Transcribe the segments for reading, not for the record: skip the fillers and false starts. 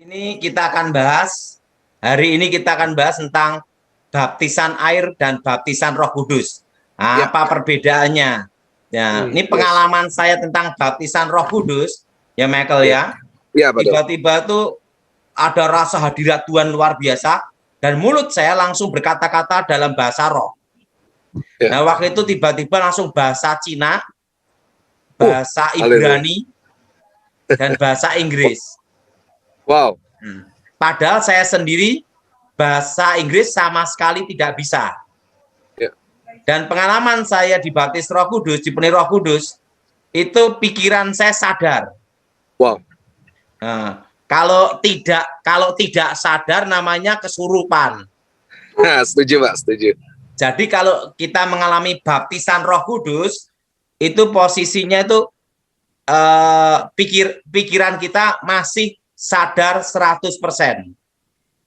Hari ini kita akan bahas tentang baptisan air dan baptisan Roh Kudus. Nah, Ya. apa perbedaannya? Ya, ini pengalaman saya tentang baptisan Roh Kudus, ya Michael ya. Ya, betul. Tiba-tiba tuh ada rasa hadirat Tuhan luar biasa dan mulut saya langsung berkata-kata dalam bahasa roh. Ya. Nah, waktu itu tiba-tiba langsung bahasa Cina, bahasa Ibrani, dan bahasa Inggris. Wow. Padahal saya sendiri bahasa Inggris sama sekali tidak bisa. Ya. Dan pengalaman saya dibaptis Roh Kudus, dipenuhi Roh Kudus, itu pikiran saya sadar. Wow. Nah, kalau tidak sadar namanya kesurupan. Nah, setuju Pak, setuju. Jadi kalau kita mengalami baptisan Roh Kudus, itu posisinya itu pikiran kita masih sadar 100%.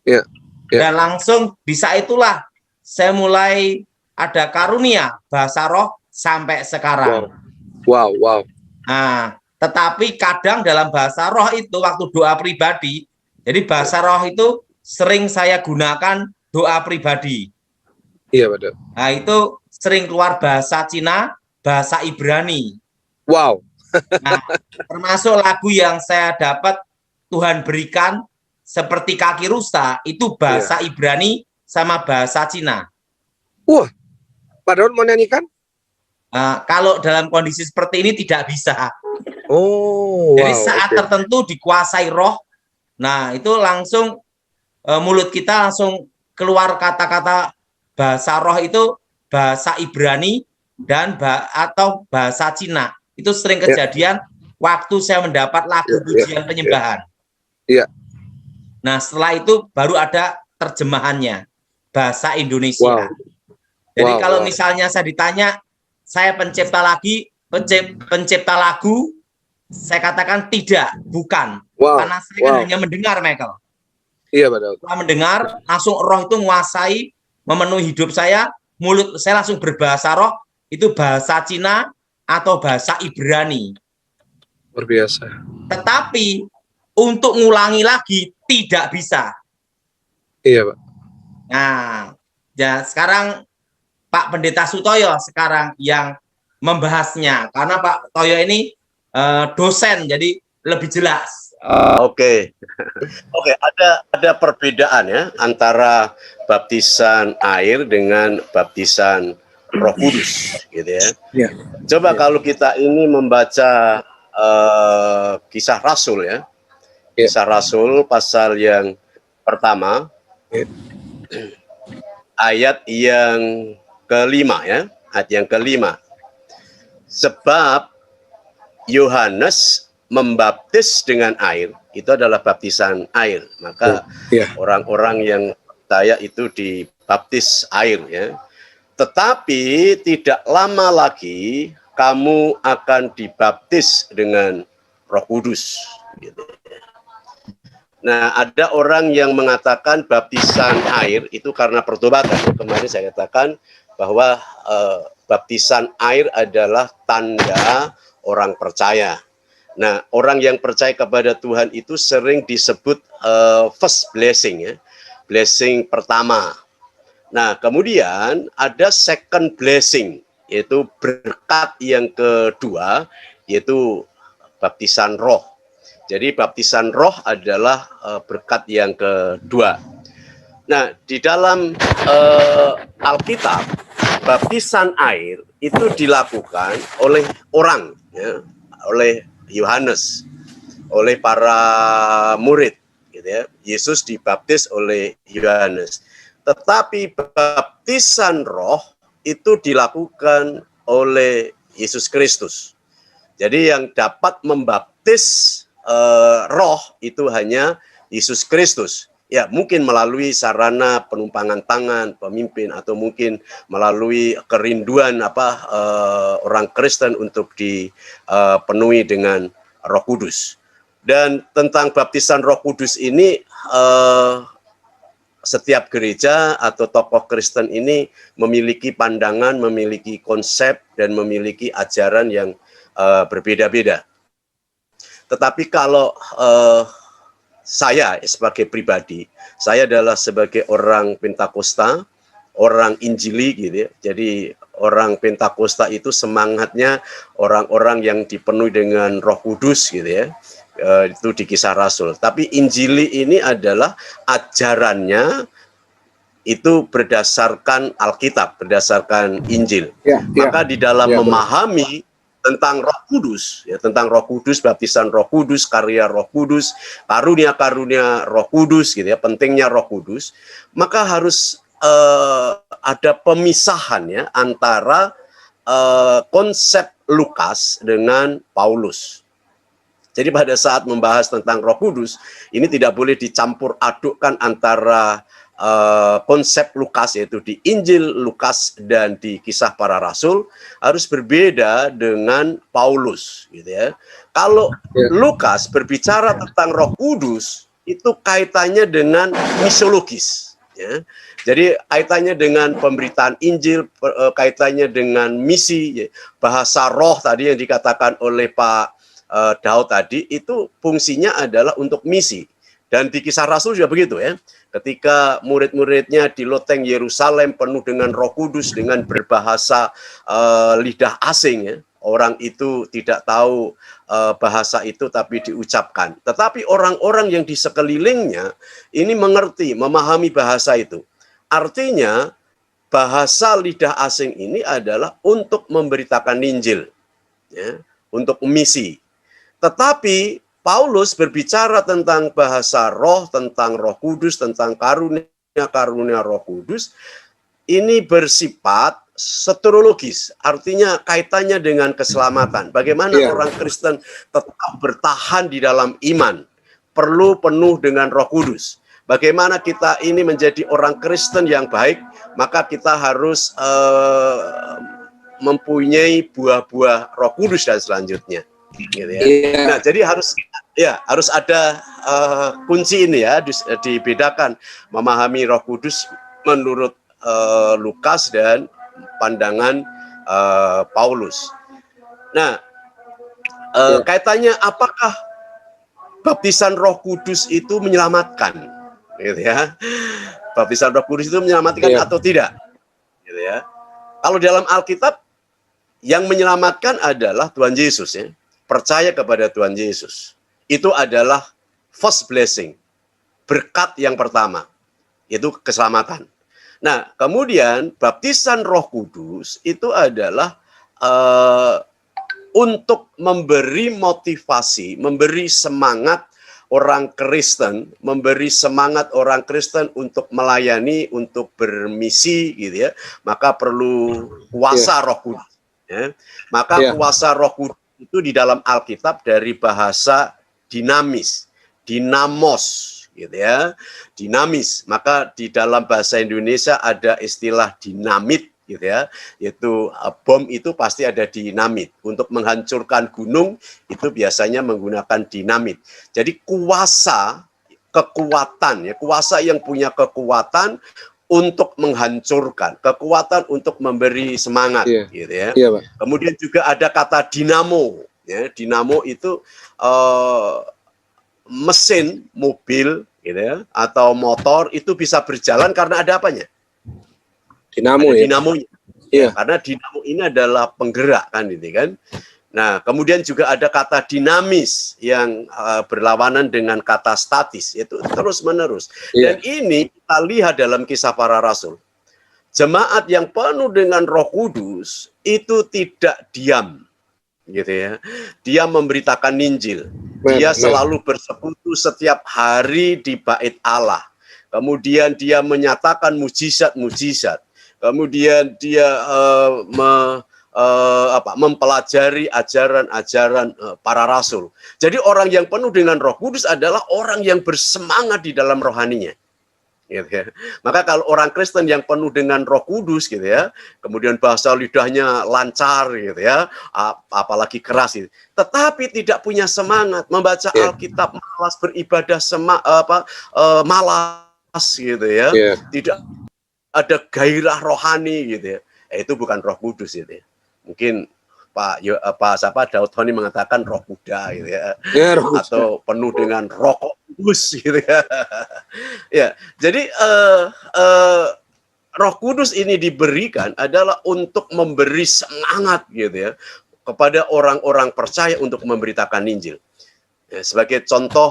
Ya. Ya. Dan langsung bisa itulah saya mulai ada karunia bahasa roh sampai sekarang. Wow. Nah, tetapi kadang dalam bahasa roh itu waktu doa pribadi, jadi bahasa roh itu sering saya gunakan doa pribadi. Iya, betul. Nah, itu sering keluar bahasa Cina, bahasa Ibrani. Wow. Nah, termasuk lagu yang saya dapat Tuhan berikan seperti kaki rusa, itu bahasa Ibrani sama bahasa Cina. Wah, Pak Daud mau nyanyikan? Kalau dalam kondisi seperti ini tidak bisa. Oh, jadi saat tertentu dikuasai roh, nah itu langsung mulut kita langsung keluar kata-kata bahasa roh itu bahasa Ibrani dan atau bahasa Cina. Itu sering kejadian waktu saya mendapat lagu pujian penyembahan. Iya. Nah, setelah itu baru ada terjemahannya bahasa Indonesia. Jadi kalau misalnya saya ditanya, saya pencipta lagu, saya katakan tidak, bukan. Karena saya kan hanya mendengar, Michael. Iya, betul. Setelah mendengar, langsung roh itu menguasai, memenuhi hidup saya, mulut saya langsung berbahasa roh, itu bahasa Cina atau bahasa Ibrani. Luar biasa. Tetapi untuk ngulangi lagi tidak bisa. Iya, Pak. Nah, ya sekarang Pak Pendeta Sutoyo sekarang yang membahasnya, karena Pak Toyo ini dosen, jadi lebih jelas. Oke, ada perbedaan ya antara baptisan air dengan baptisan Roh Kudus, gitu ya. Coba kalau kita ini membaca Kisah Rasul ya, Kisah Rasul pasal yang pertama, ayat yang kelima ya, ayat yang kelima. Sebab Yohanes membaptis dengan air, itu adalah baptisan air. Maka orang-orang yang percaya itu dibaptis air ya. Tetapi tidak lama lagi kamu akan dibaptis dengan Roh Kudus. Gitu. Nah, ada orang yang mengatakan baptisan air itu karena pertobatan. Kemarin saya katakan bahwa baptisan air adalah tanda orang percaya. Nah, orang yang percaya kepada Tuhan itu sering disebut first blessing ya, blessing pertama. Nah, kemudian ada second blessing, yaitu berkat yang kedua, yaitu baptisan roh. Jadi baptisan roh adalah berkat yang kedua. Nah, di dalam Alkitab, baptisan air itu dilakukan oleh orang, ya, oleh Yohanes, oleh para murid, gitu ya. Yesus dibaptis oleh Yohanes. Tetapi baptisan roh itu dilakukan oleh Yesus Kristus. Jadi yang dapat membaptis roh itu hanya Yesus Kristus. Ya, mungkin melalui sarana penumpangan tangan pemimpin atau mungkin melalui kerinduan orang Kristen untuk dipenuhi dengan Roh Kudus. Dan tentang baptisan Roh Kudus ini setiap gereja atau tokoh Kristen ini memiliki pandangan, memiliki konsep dan memiliki ajaran yang berbeda-beda. Tetapi kalau saya sebagai pribadi, saya adalah sebagai orang Pentakosta, orang Injili gitu ya. Jadi orang Pentakosta itu semangatnya orang-orang yang dipenuhi dengan Roh Kudus gitu ya. Itu di Kisah Rasul. Tapi Injili ini adalah ajarannya itu berdasarkan Alkitab, berdasarkan Injil. Maka di dalam memahami tentang Roh Kudus, ya, tentang Roh Kudus, baptisan Roh Kudus, karya Roh Kudus, karunia-karunia Roh Kudus, gitu ya, pentingnya Roh Kudus, maka harus ada pemisahan ya antara konsep Lukas dengan Paulus. Jadi pada saat membahas tentang Roh Kudus, ini tidak boleh dicampur adukkan antara konsep Lukas, yaitu di Injil Lukas dan di Kisah Para Rasul, harus berbeda dengan Paulus gitu ya. Kalau Lukas berbicara tentang Roh Kudus, itu kaitannya dengan misologis ya. Jadi kaitannya dengan pemberitaan Injil, kaitannya dengan misi ya. Bahasa roh tadi yang dikatakan oleh Pak Daud tadi, itu fungsinya adalah untuk misi. Dan di Kisah Rasul juga begitu ya. Ketika murid-muridnya di loteng Yerusalem penuh dengan Roh Kudus, dengan berbahasa lidah asing ya. Orang itu tidak tahu bahasa itu tapi diucapkan. Tetapi orang-orang yang di sekelilingnya ini mengerti, memahami bahasa itu. Artinya bahasa lidah asing ini adalah untuk memberitakan Injil, ya, untuk misi. Tetapi Paulus berbicara tentang bahasa roh, tentang Roh Kudus, tentang karunia-karunia Roh Kudus. Ini bersifat soteriologis, artinya kaitannya dengan keselamatan. Bagaimana orang Kristen tetap bertahan di dalam iman, perlu penuh dengan Roh Kudus. Bagaimana kita ini menjadi orang Kristen yang baik, maka kita harus mempunyai buah-buah Roh Kudus dan selanjutnya. Gitu ya. Nah, jadi harus ada kunci ini ya, dibedakan memahami Roh Kudus menurut Lukas dan pandangan Paulus. Nah, kaitannya apakah baptisan Roh Kudus itu menyelamatkan, gitu ya? Baptisan Roh Kudus itu menyelamatkan atau tidak, gitu ya? Kalau dalam Alkitab yang menyelamatkan adalah Tuhan Yesus ya. Percaya kepada Tuhan Yesus. Itu adalah first blessing. Berkat yang pertama. Itu keselamatan. Nah, kemudian baptisan Roh Kudus itu adalah untuk memberi motivasi, memberi semangat orang Kristen, memberi semangat orang Kristen untuk melayani, untuk bermisi gitu ya. Maka perlu kuasa Roh Kudus. Ya. Maka kuasa Roh Kudus itu di dalam Alkitab dari bahasa dinamis, dinamos gitu ya, dinamis. Maka di dalam bahasa Indonesia ada istilah dinamit gitu ya, yaitu bom itu pasti ada dinamit. Untuk menghancurkan gunung itu biasanya menggunakan dinamit. Jadi kuasa, kekuatan ya, kuasa yang punya kekuatan untuk menghancurkan, kekuatan untuk memberi semangat, gitu ya. Kemudian juga ada kata dinamo, ya. Dinamo itu mesin mobil, gitu ya, atau motor itu bisa berjalan karena ada apanya? Dinamo, ada dinamonya. Karena dinamo ini adalah penggerak kan, ini kan. Nah, kemudian juga ada kata dinamis yang berlawanan dengan kata statis, yaitu terus-menerus. Dan ini kita lihat dalam Kisah Para Rasul. Jemaat yang penuh dengan Roh Kudus itu tidak diam, gitu ya. Dia memberitakan Injil. Dia selalu bersekutu setiap hari di bait Allah. Kemudian dia menyatakan mujizat-mujizat. Kemudian dia mempelajari ajaran-ajaran para rasul. Jadi orang yang penuh dengan Roh Kudus adalah orang yang bersemangat di dalam rohaninya. Gitu ya. Maka kalau orang Kristen yang penuh dengan Roh Kudus gitu ya, kemudian bahasa lidahnya lancar gitu ya, apalagi keras gitu, tetapi tidak punya semangat membaca Alkitab, malas beribadah, malas gitu ya, tidak ada gairah rohani gitu ya, itu bukan Roh Kudus gitu ya. Mungkin Pak Daud Tony mengatakan roh kuda gitu ya. Ya, Roh Kudus. Atau penuh dengan roh kudus gitu ya. Ya, jadi Roh Kudus ini diberikan adalah untuk memberi semangat gitu ya kepada orang-orang percaya untuk memberitakan Injil. Ya, sebagai contoh,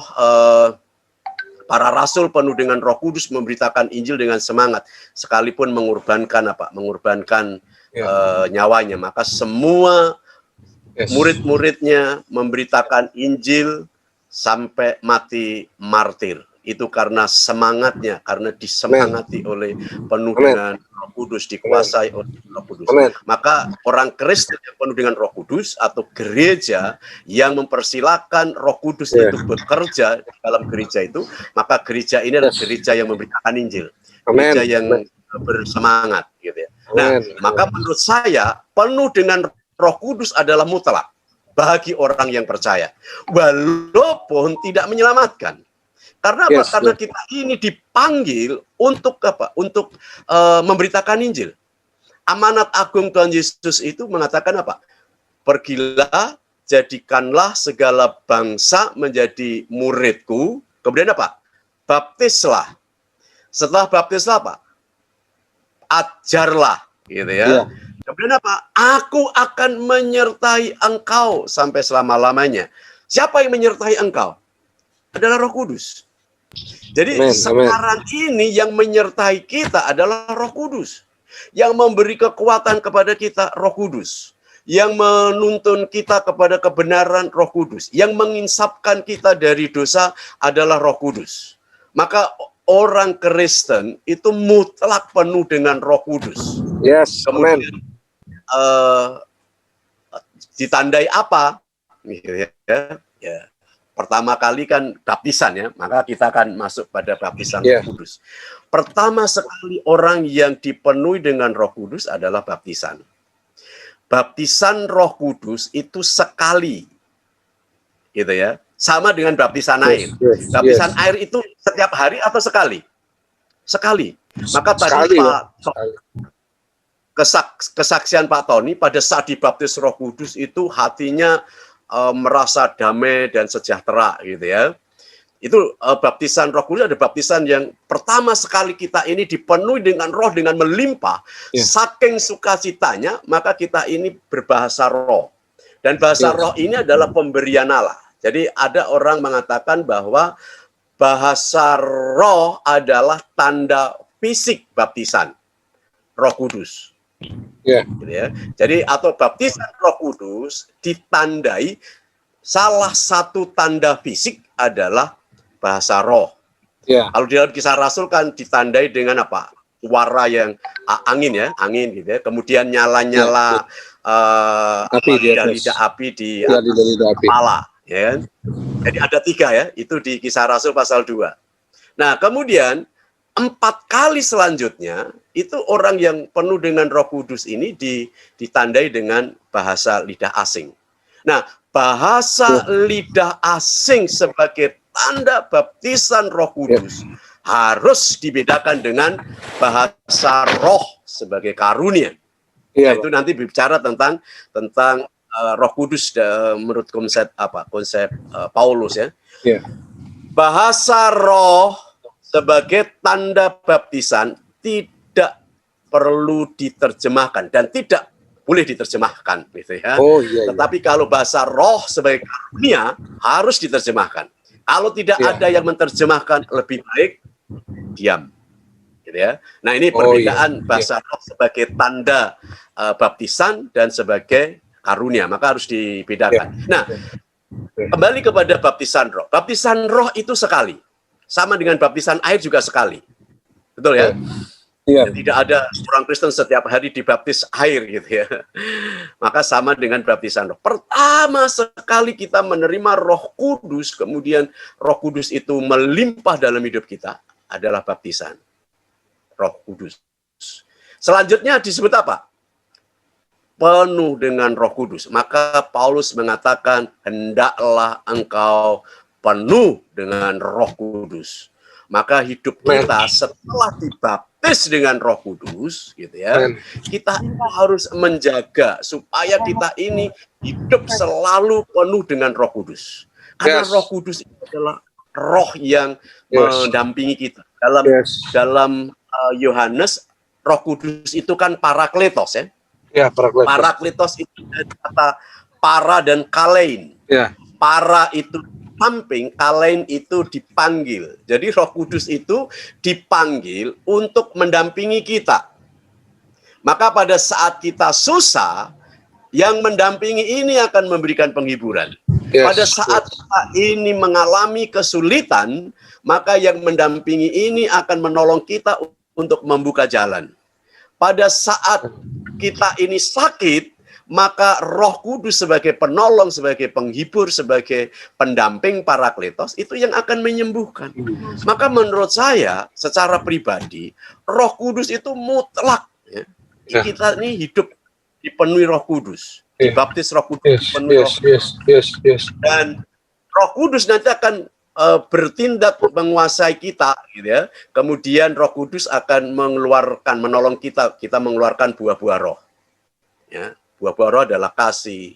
para rasul penuh dengan Roh Kudus memberitakan Injil dengan semangat, sekalipun mengorbankan mengorbankan nyawanya. Maka semua murid-muridnya memberitakan Injil sampai mati martir. Itu karena semangatnya, karena disemangati oleh penuh dengan Roh Kudus, dikuasai oleh Roh Kudus. Maka orang Kristen yang penuh dengan Roh Kudus atau gereja yang mempersilahkan Roh Kudus itu bekerja dalam gereja itu, maka gereja ini adalah gereja yang memberitakan Injil, gereja yang bersemangat gitu ya. Nah, maka menurut saya penuh dengan Roh Kudus adalah mutlak bagi orang yang percaya, walaupun tidak menyelamatkan. Karena apa? Karena kita ini dipanggil untuk apa? Untuk memberitakan Injil. Amanat agung Tuhan Yesus itu mengatakan apa? Pergilah, jadikanlah segala bangsa menjadi muridku. Kemudian apa? Baptislah. Setelah baptislah apa? Ajarlah, gitu ya. Kemudian apa? Aku akan menyertai engkau sampai selama-lamanya. Siapa yang menyertai engkau? Adalah Roh Kudus. Jadi sekarang ini yang menyertai kita adalah Roh Kudus. Yang memberi kekuatan kepada kita Roh Kudus. Yang menuntun kita kepada kebenaran Roh Kudus. Yang menginsapkan kita dari dosa adalah Roh Kudus. Maka orang Kristen itu mutlak penuh dengan Roh Kudus. Kemudian ditandai apa? Ya. Pertama kali kan baptisan ya, maka kita akan masuk pada baptisan Roh Kudus. Pertama sekali orang yang dipenuhi dengan Roh Kudus adalah baptisan. Baptisan Roh Kudus itu sekali, gitu ya, sama dengan baptisan air. Baptisan air itu setiap hari atau sekali? Sekali. Maka tadi kesaksian Pak Tony pada saat dibaptis Roh Kudus itu hatinya merasa damai dan sejahtera gitu ya. Itu baptisan Roh Kudus ada baptisan yang pertama sekali kita ini dipenuhi dengan roh dengan melimpah. Saking sukacitanya maka kita ini berbahasa roh. Dan bahasa roh ini adalah pemberian Allah. Jadi ada orang mengatakan bahwa bahasa roh adalah tanda fisik baptisan Roh Kudus. Gitu ya. Jadi atau baptisan Roh Kudus ditandai salah satu tanda fisik adalah bahasa roh. Kalau di dalam Kisah Rasul kan ditandai dengan apa? Suara yang angin ya, angin gitu ya. Kemudian nyala-nyala lidah api di kepala, ya kan? Jadi ada 3 ya, itu di Kisah Rasul pasal 2. Nah, kemudian 4 kali selanjutnya itu orang yang penuh dengan Roh Kudus ini ditandai dengan bahasa lidah asing. Nah, bahasa lidah asing sebagai tanda baptisan Roh Kudus harus dibedakan dengan bahasa roh sebagai karunia. Itu nanti bicara tentang Roh Kudus menurut konsep Paulus ya. Bahasa roh sebagai tanda baptisan tidak perlu diterjemahkan dan tidak boleh diterjemahkan, gitu ya. Tetapi kalau bahasa roh sebagai karunia harus diterjemahkan. Kalau tidak ada yang menerjemahkan, lebih baik diam, gitu ya. Nah ini perbedaan bahasa roh sebagai tanda baptisan dan sebagai karunia, maka harus dibedakan. Nah, kembali kepada baptisan roh. Baptisan roh itu sekali. Sama dengan baptisan air juga sekali. Betul ya? Tidak ada orang Kristen setiap hari dibaptis air gitu ya. Maka sama dengan baptisan roh. Pertama sekali kita menerima Roh Kudus, kemudian Roh Kudus itu melimpah dalam hidup kita adalah baptisan Roh Kudus. Selanjutnya disebut apa? Penuh dengan Roh Kudus. Maka Paulus mengatakan, hendaklah engkau penuh dengan Roh Kudus. Maka hidup kita setelah dibaptis dibaptis dengan Roh Kudus, gitu ya. Amin. Kita harus menjaga supaya kita ini hidup selalu penuh dengan Roh Kudus. Karena Yes. Roh Kudus itu adalah roh yang Yes. mendampingi kita. Dalam Yes. Yohanes, Roh Kudus itu kan parakletos ya. Ya, Parakletos. Parakletos itu dari kata para dan kalein. Ya. Para itu samping, kalein itu dipanggil. Jadi Roh Kudus itu dipanggil untuk mendampingi kita. Maka pada saat kita susah, yang mendampingi ini akan memberikan penghiburan. Yes. Pada saat kita ini mengalami kesulitan, maka yang mendampingi ini akan menolong kita untuk membuka jalan. Pada saat kita ini sakit, maka Roh Kudus sebagai penolong, sebagai penghibur, sebagai pendamping parakletos itu yang akan menyembuhkan. Maka menurut saya secara pribadi, Roh Kudus itu mutlak. Ya. Ya. Kita ini hidup dipenuhi Roh Kudus, Ya. dibaptis Roh Kudus, Yes. dipenuhi Roh Yes. Yes. Yes. Yes. dan Roh Kudus nanti akan bertindak menguasai kita, gitu ya. Kemudian Roh Kudus akan menolong kita mengeluarkan buah-buah roh. Ya, buah-buah roh adalah kasih,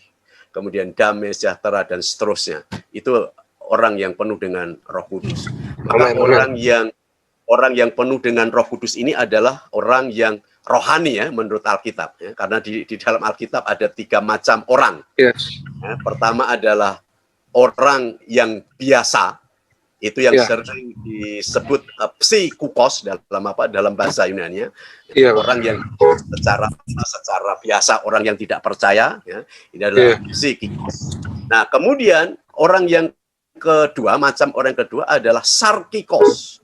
kemudian damai, sejahtera dan seterusnya. Itu orang yang penuh dengan Roh Kudus. Maka Amen. orang yang penuh dengan Roh Kudus ini adalah orang yang rohani ya menurut Alkitab ya. Karena di dalam Alkitab ada 3 macam orang. Yes. Ya, pertama adalah orang yang biasa, itu yang sering disebut psikukos dalam bahasa Yunani. Iya, orang yang secara biasa, orang yang tidak percaya ya, ini adalah psikikos. Nah, kemudian orang yang kedua, macam orang kedua adalah sarkikos.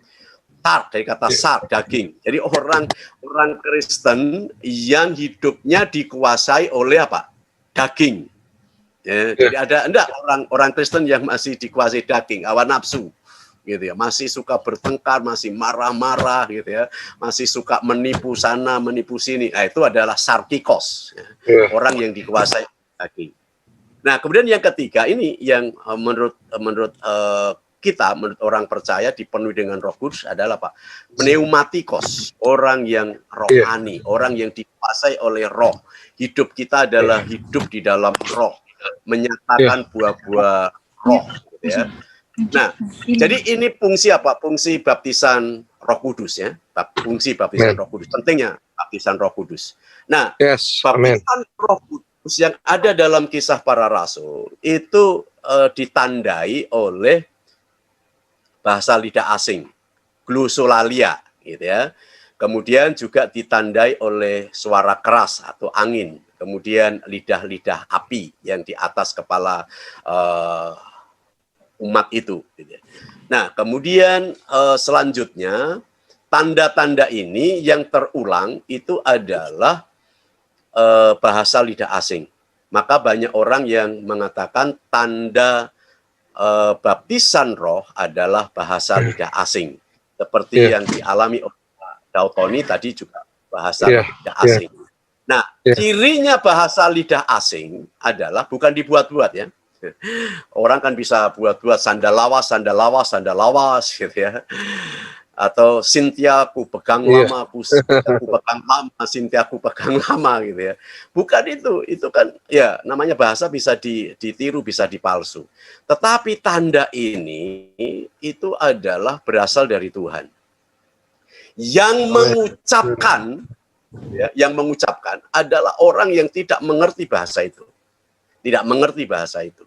Sar, dari kata sar, daging. Jadi orang Kristen yang hidupnya dikuasai oleh apa? Daging. Ya, jadi ada orang Kristen yang masih dikuasai daging, hawa nafsu, gitu ya, masih suka bertengkar, masih marah-marah, gitu ya, masih suka menipu sana, menipu sini. Nah, itu adalah sarkikos, ya. Orang yang dikuasai daging. Nah, kemudian yang ketiga ini yang menurut orang percaya dipenuhi dengan Roh Kudus adalah apa? Pneumatikos, orang yang rohani, orang yang dikuasai oleh Roh. Hidup kita adalah hidup di dalam Roh, menyatakan buah-buah Roh, gitu ya. Nah, jadi ini fungsi apa? Fungsi baptisan Roh Kudus ya. Fungsi baptisan Roh Kudus. Pentingnya baptisan Roh Kudus. Nah, baptisan Roh Kudus yang ada dalam Kisah Para Rasul itu ditandai oleh bahasa lidah asing, glosolalia, gitu ya. Kemudian juga ditandai oleh suara keras atau angin. Kemudian lidah-lidah api yang di atas kepala umat itu. Nah, kemudian selanjutnya tanda-tanda ini yang terulang itu adalah bahasa lidah asing. Maka banyak orang yang mengatakan tanda baptisan roh adalah bahasa lidah asing. Seperti yang dialami oleh Daud Tony tadi juga bahasa lidah asing. Nah, cirinya bahasa lidah asing adalah bukan dibuat-buat ya. Orang kan bisa buat-buat sandalawas gitu ya. Atau Sintia ku pegang lama, Sintia ku pegang lama, Sintia ku pegang lama gitu ya. Bukan itu kan ya namanya bahasa bisa ditiru, bisa dipalsu. Tetapi tanda ini itu adalah berasal dari Tuhan. Yang mengucapkan ya, yang mengucapkan adalah orang yang tidak mengerti bahasa itu. Tidak mengerti bahasa itu.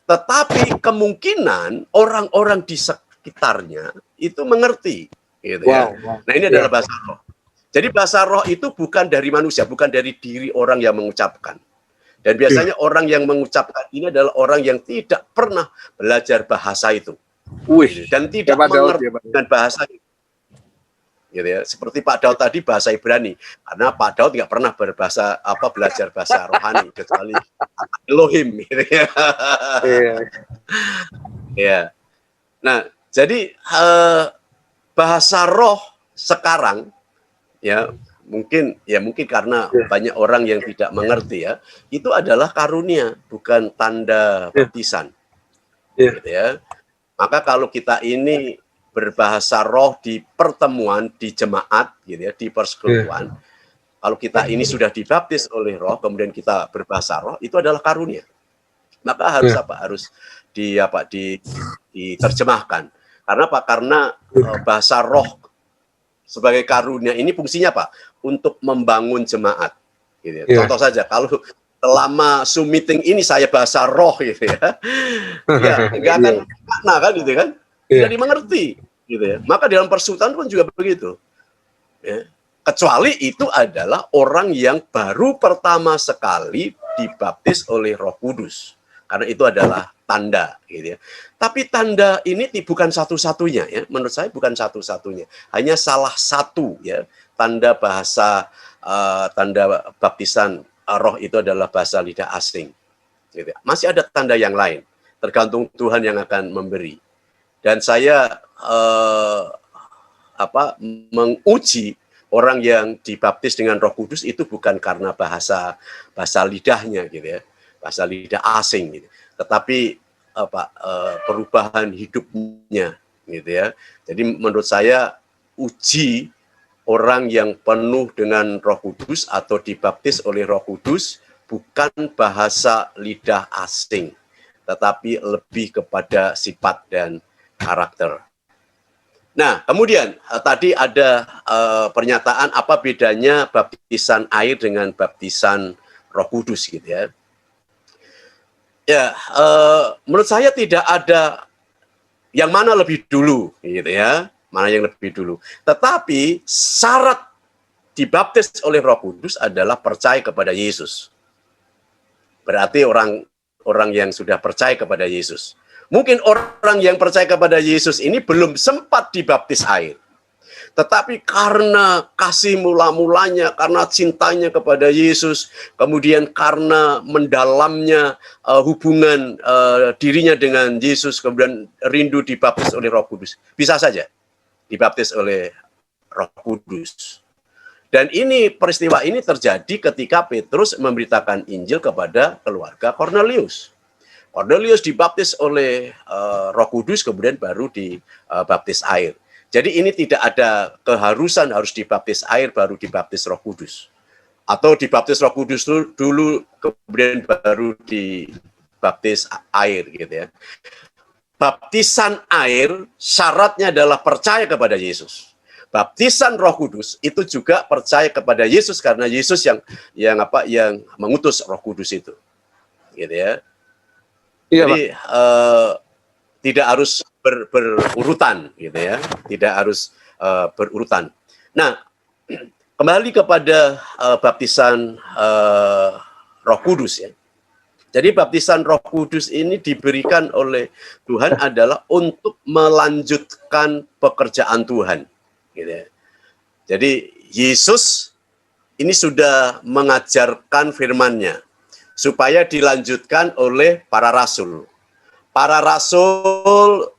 Tetapi kemungkinan orang-orang di sekitarnya itu mengerti, gitu ya. Nah, ini adalah bahasa roh. Jadi bahasa roh itu bukan dari manusia, bukan dari diri orang yang mengucapkan. Dan biasanya orang yang mengucapkan ini adalah orang yang tidak pernah belajar bahasa itu. Dan tidak mengerti dengan bahasa itu. Gitu ya. Seperti Pak Daud tadi bahasa Ibrani, karena Pak Daud nggak pernah belajar bahasa rohani kecuali Elohim, gitu ya. Ya. Nah, jadi bahasa roh sekarang ya mungkin karena banyak orang yang tidak mengerti ya, itu adalah karunia, bukan tanda baptisan. Gitu ya. Maka kalau kita ini berbahasa roh di pertemuan, di jemaat, gitu ya, di persekutuan. Kalau kita ini sudah dibaptis oleh roh, kemudian kita berbahasa roh, itu adalah karunia. Maka harus apa? Harus diterjemahkan. Karena apa? Karena bahasa roh sebagai karunia ini fungsinya apa? Untuk membangun jemaat. Gitu ya. Contoh saja, kalau selama Zoom meeting ini saya bahasa roh gitu ya, ya nggak akan makna kan gitu kan, tidak dimengerti gitu ya. Maka dalam persekutuan pun juga begitu. Ya. Kecuali itu adalah orang yang baru pertama sekali dibaptis oleh Roh Kudus, karena itu adalah tanda gitu ya. Tapi tanda ini bukan satu-satunya ya, menurut saya bukan satu-satunya, hanya salah satu ya. Tanda bahasa tanda baptisan roh itu adalah bahasa lidah asing. Gitu. Masih ada tanda yang lain, tergantung Tuhan yang akan memberi. Dan saya menguji orang yang dibaptis dengan Roh Kudus itu bukan karena bahasa lidahnya gitu ya, bahasa lidah asing gitu, tetapi perubahan hidupnya gitu ya. Jadi menurut saya uji orang yang penuh dengan Roh Kudus atau dibaptis oleh Roh Kudus bukan bahasa lidah asing, tetapi lebih kepada sifat dan karakter. Nah, kemudian tadi ada pernyataan apa bedanya baptisan air dengan baptisan Roh Kudus gitu ya. Ya, menurut saya tidak ada yang mana lebih dulu gitu ya. Mana yang lebih dulu. Tetapi syarat dibaptis oleh Roh Kudus adalah percaya kepada Yesus. Berarti orang yang sudah percaya kepada Yesus. Mungkin orang yang percaya kepada Yesus ini belum sempat dibaptis air. Tetapi karena kasih mula-mulanya, karena cintanya kepada Yesus, kemudian karena mendalamnya hubungan dirinya dengan Yesus, kemudian rindu dibaptis oleh Roh Kudus. Bisa saja dibaptis oleh Roh Kudus. Dan ini peristiwa ini terjadi ketika Petrus memberitakan Injil kepada keluarga Kornelius. Kornelius dibaptis oleh Roh Kudus, kemudian baru dibaptis air. Jadi ini tidak ada keharusan harus dibaptis air baru dibaptis Roh Kudus. Atau dibaptis Roh Kudus dulu kemudian baru dibaptis air gitu ya. Baptisan air syaratnya adalah percaya kepada Yesus. Baptisan Roh Kudus itu juga percaya kepada Yesus karena Yesus yang mengutus Roh Kudus itu. Gitu ya. Jadi tidak harus berurutan gitu ya. Tidak harus berurutan. Nah, kembali kepada baptisan Roh Kudus ya. Jadi baptisan Roh Kudus ini diberikan oleh Tuhan adalah untuk melanjutkan pekerjaan Tuhan. Gitu ya. Jadi Yesus ini sudah mengajarkan firman-Nya supaya dilanjutkan oleh para rasul. Para rasul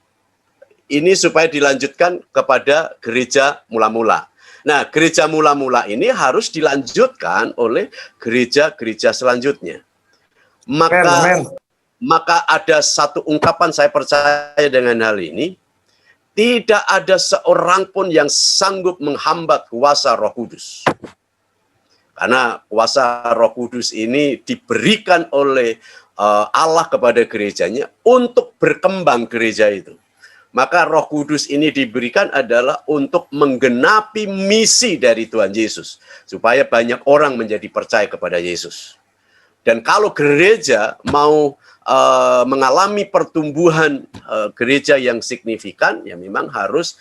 ini supaya dilanjutkan kepada gereja mula-mula. Nah, gereja mula-mula ini harus dilanjutkan oleh gereja-gereja selanjutnya. Maka ada satu ungkapan, saya percaya dengan hal ini, tidak ada seorang pun yang sanggup menghambat kuasa Roh Kudus. Karena kuasa Roh Kudus ini diberikan oleh Allah kepada gerejanya untuk berkembang gereja itu. Maka Roh Kudus ini diberikan adalah untuk menggenapi misi dari Tuhan Yesus. Supaya banyak orang menjadi percaya kepada Yesus. Dan kalau gereja mau mengalami pertumbuhan gereja yang signifikan, ya memang harus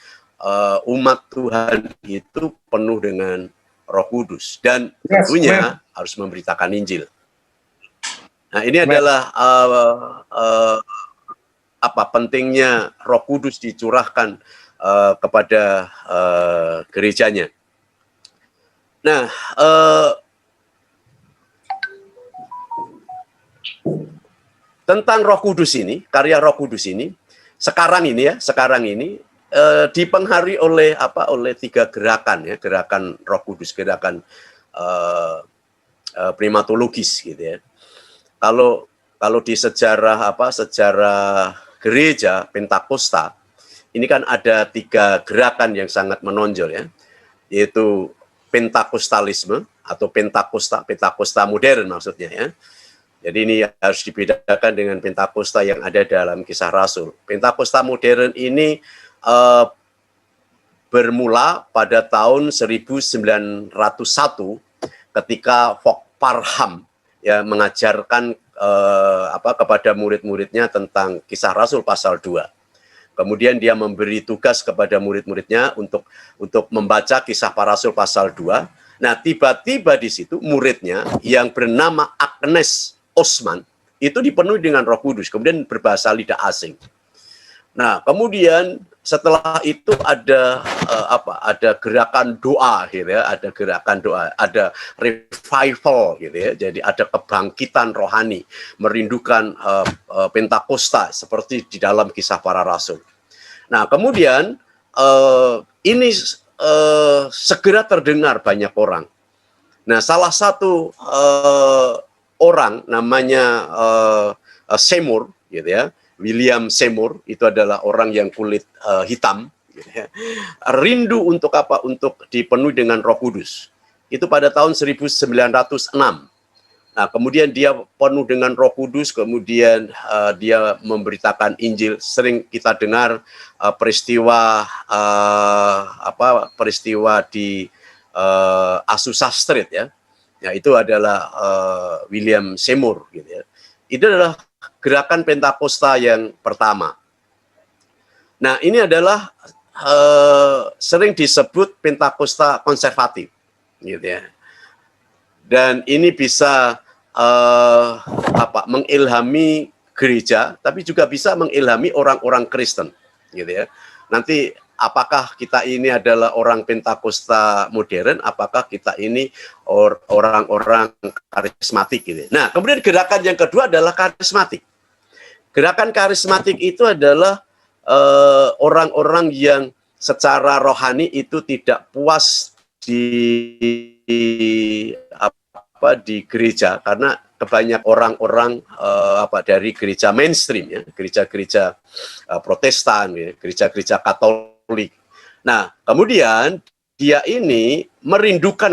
umat Tuhan itu penuh dengan Roh Kudus. Dan tentunya harus memberitakan Injil. Nah, ini adalah pentingnya Roh Kudus dicurahkan kepada gerejanya. Nah, tentang Roh Kudus ini, karya Roh Kudus ini, sekarang ini dipengaruhi oleh tiga gerakan ya, gerakan Roh Kudus, gerakan primatologis gitu ya. Kalau di sejarah gereja Pentakosta ini kan ada 3 gerakan yang sangat menonjol ya, yaitu Pentakostalisme atau Pentakosta modern maksudnya ya. Jadi ini harus dibedakan dengan Pentakosta yang ada dalam Kisah Rasul. Pentakosta modern ini bermula pada tahun 1901 ketika Fok Parham ya mengajarkan kepada murid-muridnya tentang Kisah Rasul pasal 2. Kemudian dia memberi tugas kepada murid-muridnya untuk membaca Kisah Para Rasul pasal 2. Nah, tiba-tiba di situ muridnya yang bernama Agnes Osman itu dipenuhi dengan Roh Kudus, kemudian berbahasa lidah asing. Nah, kemudian setelah itu ada ada gerakan doa gitu ya, ada gerakan doa, ada revival gitu ya. Jadi ada kebangkitan rohani, merindukan Pentakosta seperti di dalam Kisah Para Rasul. Nah, kemudian ini segera terdengar banyak orang. Nah, salah satu orang namanya Seymour gitu ya, William Seymour, itu adalah orang yang kulit hitam gitu ya. Rindu untuk apa? Untuk dipenuhi dengan Roh Kudus. Itu pada tahun 1906. Nah, kemudian dia penuh dengan Roh Kudus, kemudian dia memberitakan Injil. Sering kita dengar peristiwa di Azusa Street ya. Ya, itu adalah William Seymour gitu ya. Itu adalah gerakan Pentakosta yang pertama. Nah, ini adalah sering disebut Pentakosta konservatif gitu ya. Dan ini bisa mengilhami gereja, tapi juga bisa mengilhami orang-orang Kristen gitu ya. Nanti apakah kita ini adalah orang Pentakosta modern, apakah kita ini orang-orang karismatik gitu. Nah, kemudian gerakan yang kedua adalah karismatik. Gerakan karismatik itu adalah orang-orang yang secara rohani itu tidak puas di gereja, karena kebanyak orang-orang dari gereja mainstream ya, gereja-gereja Protestan ya, gereja-gereja Katolik. Nah, kemudian dia ini merindukan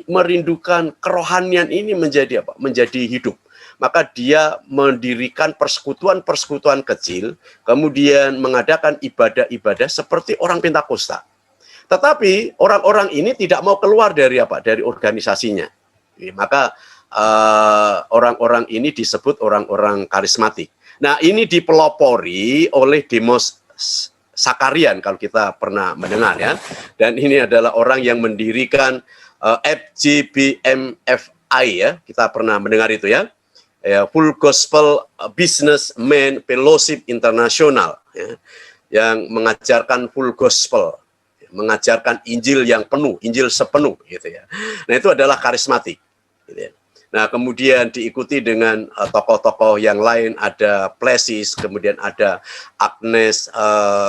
merindukan kerohanian ini menjadi menjadi hidup. Maka dia mendirikan persekutuan-persekutuan kecil, kemudian mengadakan ibadah-ibadah seperti orang Pentakosta. Tetapi orang-orang ini tidak mau keluar dari organisasinya. Maka orang-orang ini disebut orang-orang karismatik. Nah, ini dipelopori oleh Demos Sakarian kalau kita pernah mendengar ya. Dan ini adalah orang yang mendirikan FGBMFI ya. Kita pernah mendengar itu ya. Full Gospel Businessmen Fellowship International ya, yang mengajarkan full gospel, mengajarkan Injil yang penuh, Injil sepenuh gitu ya. Nah, itu adalah karismatik gitu ya. Nah, kemudian diikuti dengan tokoh-tokoh yang lain, ada Plessis, kemudian ada Agnes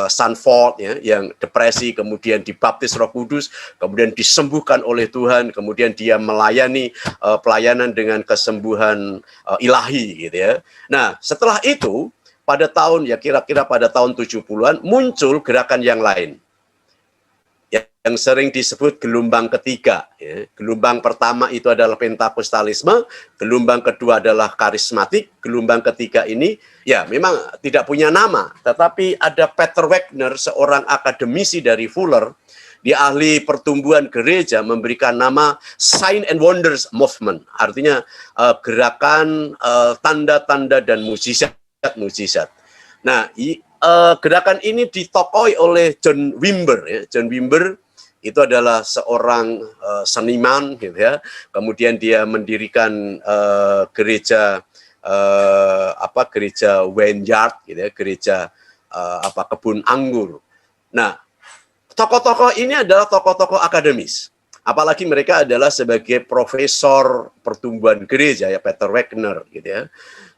Sanford ya, yang depresi, kemudian dibaptis Roh Kudus, kemudian disembuhkan oleh Tuhan, kemudian dia melayani pelayanan dengan kesembuhan ilahi gitu ya. Nah, setelah itu pada tahun kira-kira pada tahun 70-an muncul gerakan yang lain, yang sering disebut gelombang ketiga. Ya. Gelombang pertama itu adalah Pentakostalisme, gelombang kedua adalah karismatik, gelombang ketiga ini ya memang tidak punya nama, tetapi ada Peter Wagner, seorang akademisi dari Fuller, dia ahli pertumbuhan gereja, memberikan nama Sign and Wonders Movement, artinya gerakan tanda-tanda dan mujizat-mujizat. Nah, gerakan ini ditokohi oleh John Wimber. Ya. John Wimber itu adalah seorang seniman gitu ya. Kemudian dia mendirikan gereja gereja vineyard gitu ya, gereja kebun anggur. Nah, tokoh-tokoh ini adalah tokoh-tokoh akademis. Apalagi mereka adalah sebagai profesor pertumbuhan gereja ya, Peter Wagner gitu ya.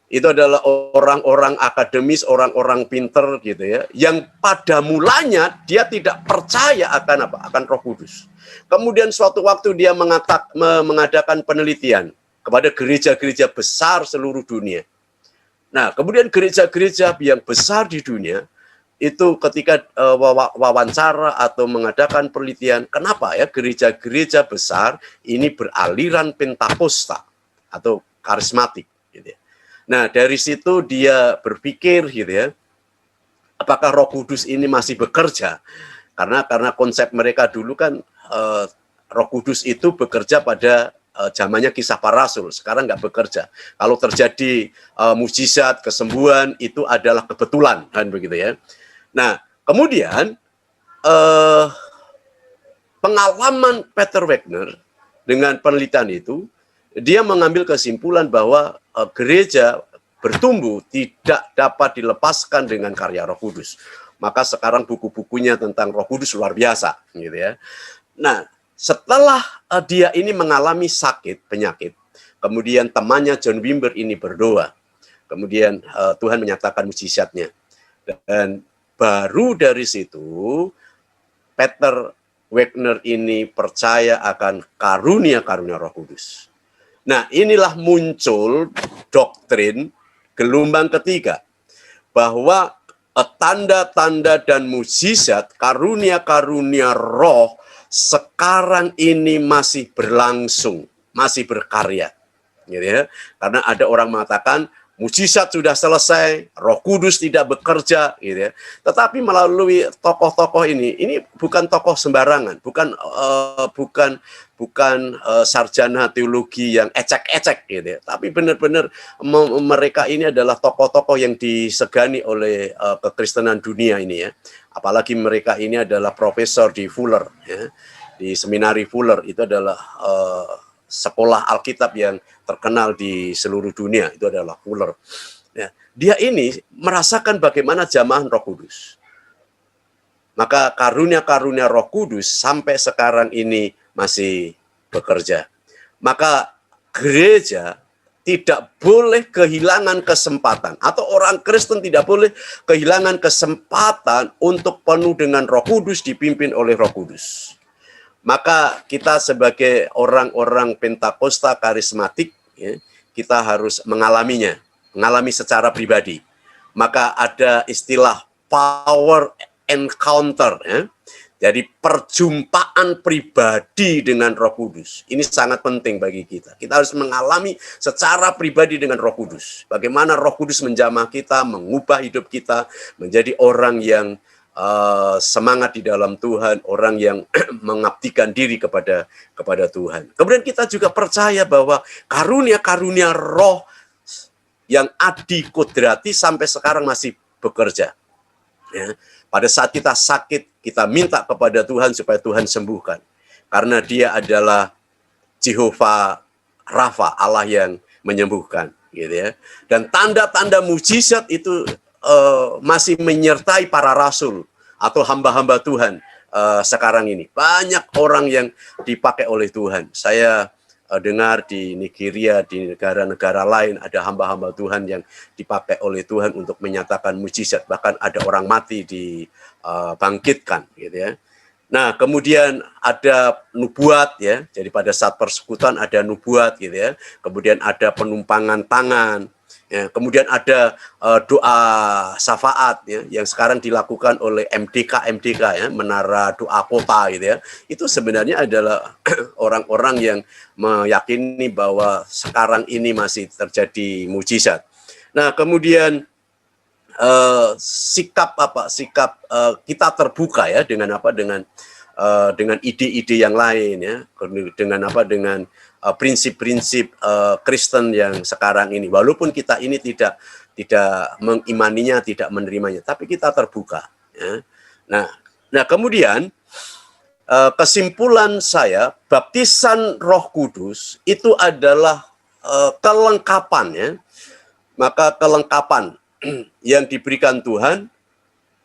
Itu adalah orang-orang akademis, orang-orang pinter gitu ya, yang pada mulanya dia tidak percaya akan Roh Kudus. Kemudian suatu waktu dia mengadakan penelitian kepada gereja-gereja besar seluruh dunia. Nah, kemudian gereja-gereja yang besar di dunia itu ketika wawancara atau mengadakan penelitian, kenapa ya gereja-gereja besar ini beraliran Pentakosta atau karismatik gitu ya. Nah, dari situ dia berpikir gitu ya, apakah Roh Kudus ini masih bekerja? Karena konsep mereka dulu kan Roh Kudus itu bekerja pada zamannya Kisah Para Rasul, sekarang nggak bekerja. Kalau terjadi mujizat, kesembuhan itu adalah kebetulan kan begitu ya. Nah, kemudian pengalaman Peter Wagner dengan penelitian itu, dia mengambil kesimpulan bahwa gereja bertumbuh tidak dapat dilepaskan dengan karya Roh Kudus. Maka sekarang buku-bukunya tentang Roh Kudus luar biasa, gitu ya. Nah, setelah dia ini mengalami penyakit, kemudian temannya John Wimber ini berdoa, kemudian Tuhan menyatakan mujizatnya, dan baru dari situ Peter Wagner ini percaya akan karunia-karunia Roh Kudus. Nah, inilah muncul doktrin gelombang ketiga, bahwa tanda-tanda dan mujizat, karunia-karunia roh sekarang ini masih berlangsung, masih berkarya. Gitu ya. Karena ada orang mengatakan mujizat sudah selesai, Roh Kudus tidak bekerja, gitu ya. Tetapi melalui tokoh-tokoh ini bukan tokoh sembarangan, bukan sarjana teologi yang ecek-ecek, gitu ya. Tapi benar-benar mereka ini adalah tokoh-tokoh yang disegani oleh kekristenan dunia ini ya. Apalagi mereka ini adalah profesor di Fuller, ya. Di seminari Fuller, itu adalah sekolah Alkitab yang terkenal di seluruh dunia, itu adalah Fuller. Ya, dia ini merasakan bagaimana jamahan Roh Kudus. Maka karunia-karunia Roh Kudus sampai sekarang ini masih bekerja. Maka gereja tidak boleh kehilangan kesempatan, atau orang Kristen tidak boleh kehilangan kesempatan untuk penuh dengan Roh Kudus, dipimpin oleh Roh Kudus. Maka kita sebagai orang-orang Pentakosta karismatik, ya, kita harus mengalami secara pribadi. Maka ada istilah power encounter, ya. Jadi perjumpaan pribadi dengan Roh Kudus. Ini sangat penting bagi kita. Kita harus mengalami secara pribadi dengan Roh Kudus. Bagaimana Roh Kudus menjamah kita, mengubah hidup kita, menjadi orang yang semangat di dalam Tuhan, orang yang mengabdikan diri kepada Tuhan. Kemudian kita juga percaya bahwa karunia-karunia roh yang adikodrati sampai sekarang masih bekerja. Ya. Pada saat kita sakit, kita minta kepada Tuhan supaya Tuhan sembuhkan. Karena dia adalah Jehovah Rafa, Allah yang menyembuhkan. Gitu ya. Dan tanda-tanda mujizat itu masih menyertai para rasul atau hamba-hamba Tuhan sekarang ini. Banyak orang yang dipakai oleh Tuhan. Saya dengar di Nigeria, di negara-negara lain ada hamba-hamba Tuhan yang dipakai oleh Tuhan untuk menyatakan mujizat. Bahkan ada orang mati dibangkitkan, gitu ya. Nah, kemudian ada nubuat, ya. Jadi pada saat persekutuan ada nubuat, gitu ya. Kemudian ada penumpangan tangan. Ya, kemudian ada doa syafaat, ya, yang sekarang dilakukan oleh MDK ya, Menara Doa Kota, gitu ya. Itu sebenarnya adalah orang-orang yang meyakini bahwa sekarang ini masih terjadi mujizat. Nah, kemudian sikap kita terbuka ya dengan ide-ide yang lain, ya, dengan prinsip-prinsip Kristen yang sekarang ini, walaupun kita ini tidak mengimaninya, tidak menerimanya, tapi kita terbuka, ya. Nah kemudian kesimpulan saya, baptisan Roh Kudus itu adalah kelengkapan, ya. Maka kelengkapan yang diberikan Tuhan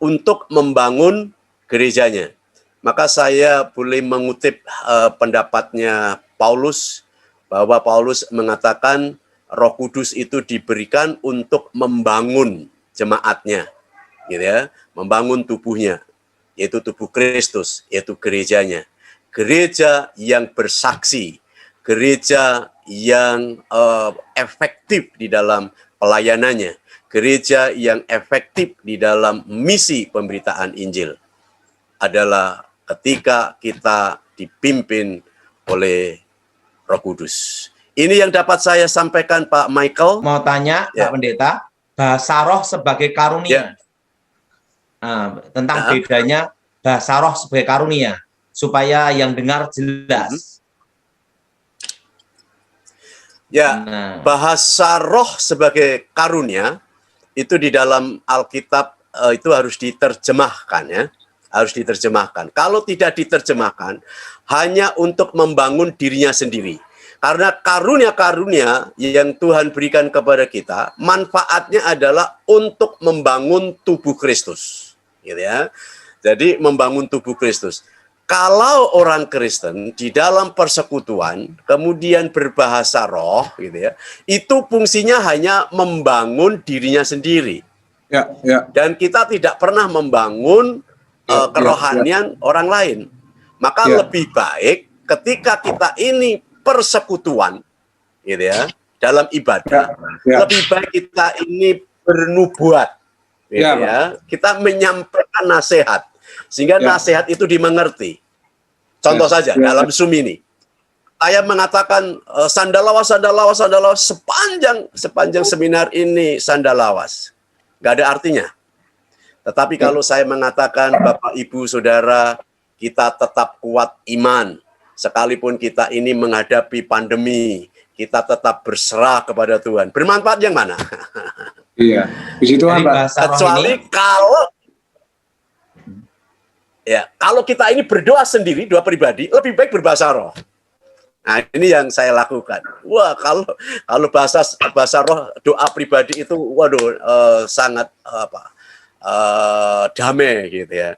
untuk membangun gerejanya. Maka saya boleh mengutip pendapatnya Paulus, bahwa Paulus mengatakan Roh Kudus itu diberikan untuk membangun jemaatnya, gitu ya, membangun tubuhnya, yaitu tubuh Kristus, yaitu gerejanya. Gereja yang bersaksi, gereja yang efektif di dalam pelayanannya, gereja yang efektif di dalam misi pemberitaan Injil adalah ketika kita dipimpin oleh Roh Kudus. Ini yang dapat saya sampaikan, Pak Michael. Mau tanya, Ya. Pak Pendeta, bahasa roh sebagai karunia. Ya. Tentang bedanya bahasa roh sebagai karunia, supaya yang dengar jelas. Ya, Nah, bahasa roh sebagai karunia itu di dalam Alkitab itu harus diterjemahkan ya, harus diterjemahkan. Kalau tidak diterjemahkan, hanya untuk membangun dirinya sendiri. Karena karunia-karunia yang Tuhan berikan kepada kita, manfaatnya adalah untuk membangun tubuh Kristus, gitu ya. Jadi membangun tubuh Kristus. Kalau orang Kristen di dalam persekutuan kemudian berbahasa roh, gitu ya, itu fungsinya hanya membangun dirinya sendiri. Ya, ya. Dan kita tidak pernah membangun kerohanian orang lain. Maka Ya. lebih baik ketika kita ini persekutuan, gitu ya, dalam ibadah, Ya. lebih baik kita ini bernubuat, gitu Ya, ya. Kita menyampaikan nasihat sehingga Ya. nasihat itu dimengerti. Contoh Ya. saja Ya. dalam Zoom ini, saya mengatakan sandalawas sepanjang seminar ini sandalawas, nggak ada artinya. Tetapi kalau saya mengatakan Bapak Ibu Saudara, kita tetap kuat iman. Sekalipun kita ini menghadapi pandemi, kita tetap berserah kepada Tuhan. Bermanfaat yang mana? Iya. Puji Tuhan, dari Pak. bahasa roh Kecuali ini, kalau kita ini berdoa sendiri, doa pribadi, lebih baik berbahasa roh. Nah, ini yang saya lakukan. Wah, kalau bahasa roh doa pribadi itu, waduh, sangat damai gitu ya.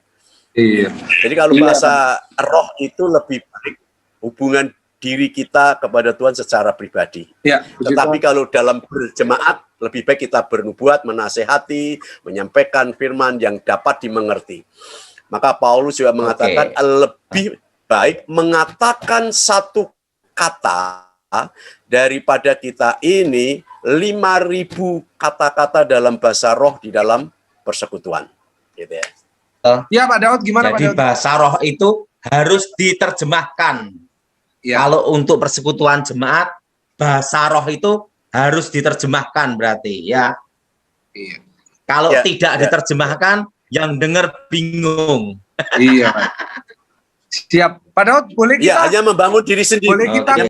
Iya. Jadi kalau Iya. bahasa roh itu lebih baik hubungan diri kita kepada Tuhan secara pribadi. Ya, puji Tetapi Tuhan. kalau dalam berjemaat, lebih baik kita bernubuat, menasehati, menyampaikan firman yang dapat dimengerti. Maka Paulus juga mengatakan lebih baik mengatakan satu kata daripada kita ini 5.000 kata-kata dalam bahasa roh di dalam persekutuan. Gitu ya. Ya, Pak Daud, gimana Pak jadi Daud? bahasa roh itu harus diterjemahkan. Ya. Kalau untuk persekutuan jemaat, bahasa roh itu harus diterjemahkan berarti ya. Iya. Kalau Ya, tidak ya. diterjemahkan, yang dengar bingung. Iya, Pak. Siap. Pak Daud, boleh Ya, kita hanya membangun diri sendiri. boleh kita Hanya